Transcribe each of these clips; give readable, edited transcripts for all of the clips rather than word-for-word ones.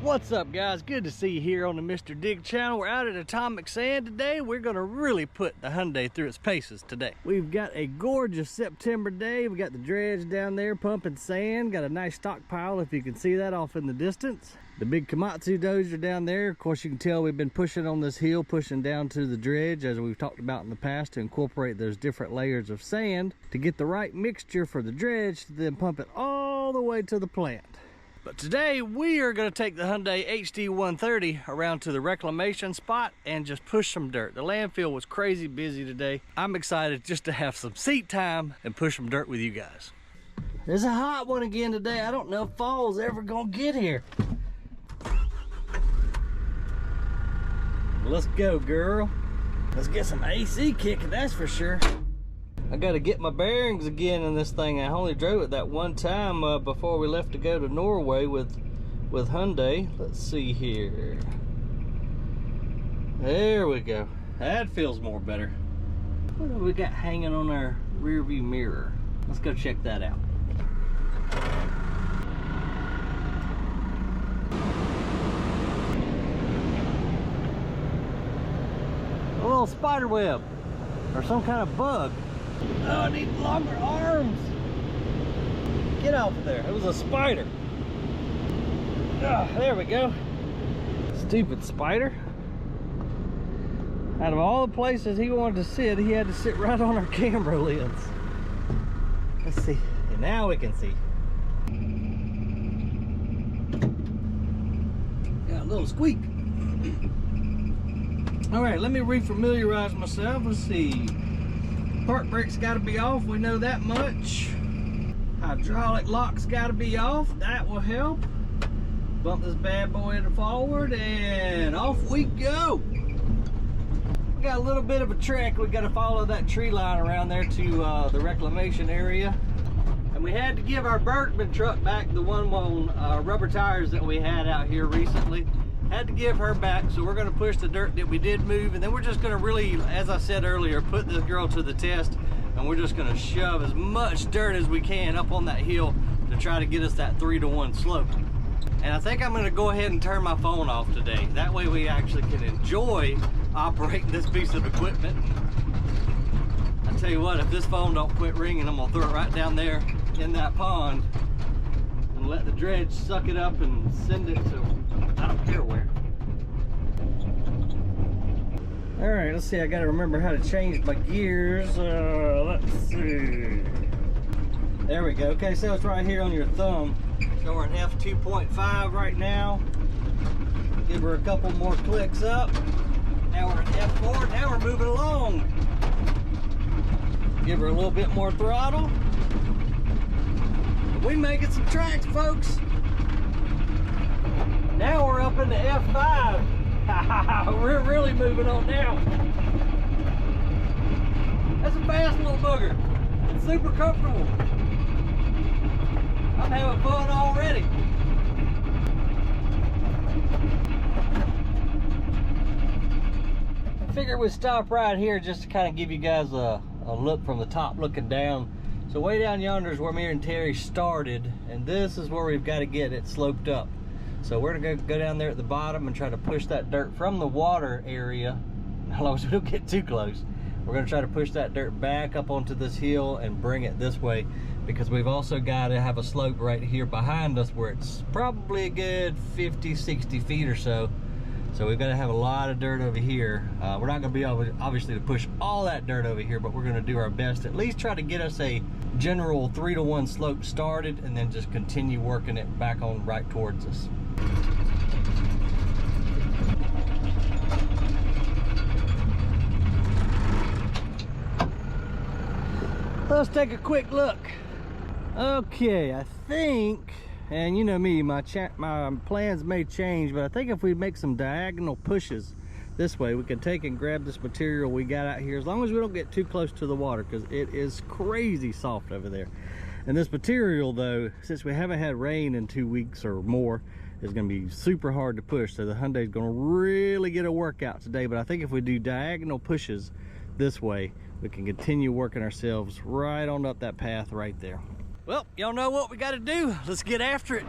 What's up, guys? Good to see you here on the Mr.DiGG channel. We're out at Atomic Sand today. We're gonna really put the Hyundai through its paces today. We've got a gorgeous September day. We got the dredge down there pumping sand. Got a nice stockpile, if you can see that off in the distance. The big Komatsu dozer down there. Of course, you can tell we've been pushing on this hill, pushing down to the dredge, as we've talked about in the past, to incorporate those different layers of sand to get the right mixture for the dredge to then pump it all the way to the plant. But today we are going to take the Hyundai HD130 around to the reclamation spot and just push some dirt. The landfill was crazy busy today. I'm excited just to have some seat time and push some dirt with you guys. There's a hot one again today. I don't know if fall's ever going to get here. Let's go, girl. Let's get some AC kicking, that's for sure. I gotta get my bearings again in this thing. I only drove it that one time before we left to go to Norway with Hyundai. Let's see here. There we go. That feels more better. What do we got hanging on our rear view mirror? Let's go check that out. A little spider web or some kind of bug. Oh, I need longer arms. Get off of there. It was a spider. Oh, there we go. Stupid spider. Out of all the places he wanted to sit, he had to sit right on our camera lens. Let's see. And now we can see. Got a little squeak. All right, let me refamiliarize myself. Let's see. Park brake's got to be off, we know that much. Hydraulic lock's got to be off, that will help. Bump this bad boy into forward and off we go. We got a little bit of a trek. We got to follow that tree line around there to the reclamation area. And we had to give our Bergman truck back, the one on rubber tires that we had out here recently. Had to give her back, so we're going to push the dirt that we did move, and then we're just going to really, as I said earlier, put this girl to the test, and we're just going to shove as much dirt as we can up on that hill to try to get us that 3-to-1 slope. And I think I'm going to go ahead and turn my phone off today. That way we actually can enjoy operating this piece of equipment. I tell you what, if this phone don't quit ringing, I'm going to throw it right down there in that pond and let the dredge suck it up and send it to I don't care where. All right, let's see. I got to remember how to change my gears. Let's see. There we go. Okay, so it's right here on your thumb. So we're in F2.5 right now. Give her a couple more clicks up. Now we're in F4. Now we're moving along. Give her a little bit more throttle. We making some tracks, folks. Now we're up into F5. We're really moving on now. That's a fast little booger. It's super comfortable. I'm having fun already. I figured we'd stop right here just to kind of give you guys a look from the top looking down. So way down yonder is where me and Terry started, and this is where we've got to get it sloped up. So we're gonna go down there at the bottom and try to push that dirt from the water area, as long as we don't get too close. We're gonna try to push that dirt back up onto this hill and bring it this way, because we've also got to have a slope right here behind us where it's probably a good 50-60 feet or so. So we've got to have a lot of dirt over here. We're not gonna be able, obviously, to push all that dirt over here, but we're gonna do our best to at least try to get us a general 3-to-1 slope started, and then just continue working it back on right towards us. Let's take a quick look. Okay, I think, and you know me, my plans may change, but I think if we make some diagonal pushes this way, we can take and grab this material we got out here, as long as we don't get too close to the water, because it is crazy soft over there. And this material, though, since we haven't had rain in 2 weeks or more, is going to be super hard to push. So the Hyundai is going to really get a workout today. But I think if we do diagonal pushes this way, we can continue working ourselves right on up that path right there. Well, y'all know what we got to do. Let's get after it.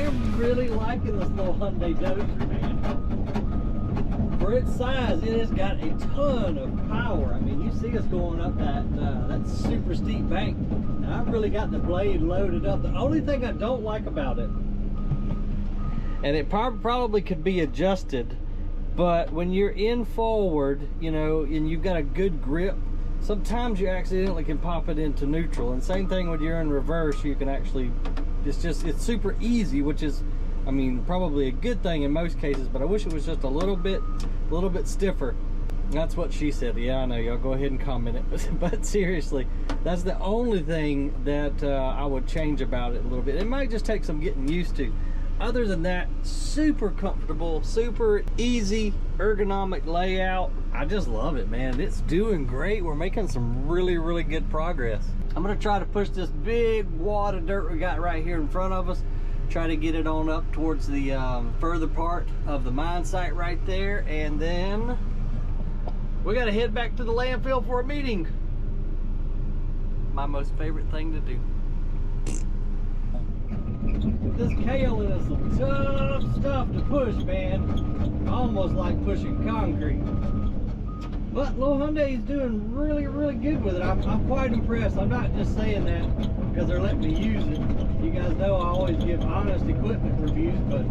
I'm really liking this little Hyundai Dozer, man. For its size, it has got a ton of power. I mean, you see us going up that super steep bank. Now, I've really got the blade loaded up. The only thing I don't like about it, and it probably could be adjusted, but when you're in forward, you know, and you've got a good grip, sometimes you accidentally can pop it into neutral. And same thing when you're in reverse, you can actually, it's super easy, which is, I mean, probably a good thing in most cases, but I wish it was just a little bit stiffer. That's what she said. Yeah, I know, y'all go ahead and comment it, but seriously, that's the only thing that I would change about it a little bit. It might just take some getting used to. Other than that, super comfortable, super easy, ergonomic layout. I just love it, man. It's doing great. We're making some really, really good progress. I'm gonna try to push this big wad of dirt we got right here in front of us, try to get it on up towards the further part of the mine site right there, and then we gotta head back to the landfill for a meeting. My most favorite thing to do. This kale is some tough stuff to push, man. Almost like pushing concrete. But little Hyundai is doing really, really good with it. I'm quite impressed. I'm not just saying that because they're letting me use it. You guys know I always give honest equipment reviews, but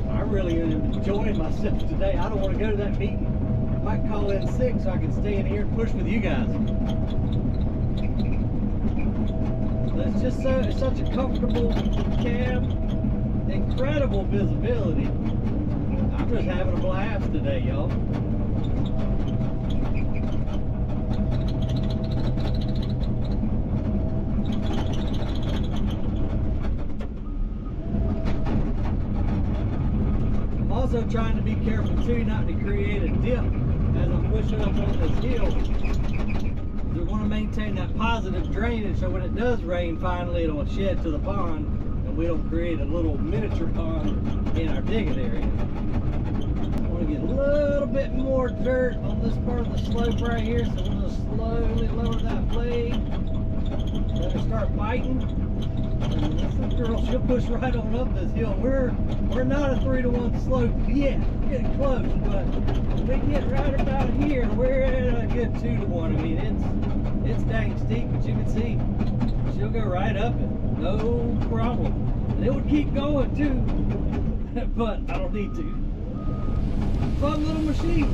I really am enjoying myself today. I don't want to go to that meeting. I might call in sick so I can stay in here and push with you guys. It's just it's such a comfortable cab, incredible visibility. I'm just having a blast today, y'all. I'm also trying to be careful too, not to create a dip as I'm pushing up on this hill. We want to maintain that positive drainage so when it does rain, finally it'll shed to the pond and we don't create a little miniature pond in our digging area. I want to get a little bit more dirt on this part of the slope right here, so we'll just slowly lower that blade. Let it start biting. And this girl, she'll push right on up this hill. We're not a 3-to-1 slope yet. We're getting close, but we get right about here, we're at a good 2-to-1. I mean, it's dang steep, but you can see she'll go right up it, no problem. And it would keep going too, but I don't need to. Fun little machine.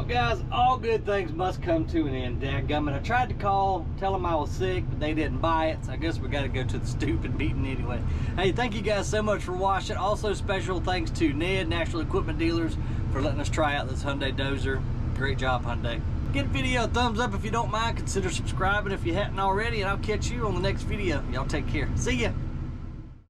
Well, guys, all good things must come to an end, dadgummit. I tried to call, tell them I was sick, but they didn't buy it, so I guess we got to go to the stupid meeting anyway. Hey, thank you guys so much for watching. Also, special thanks to Ned, National Equipment Dealers, for letting us try out this Hyundai Dozer. Great job, Hyundai. Give the video a thumbs up if you don't mind. Consider subscribing if you hadn't already, and I'll catch you on the next video. Y'all take care. See ya.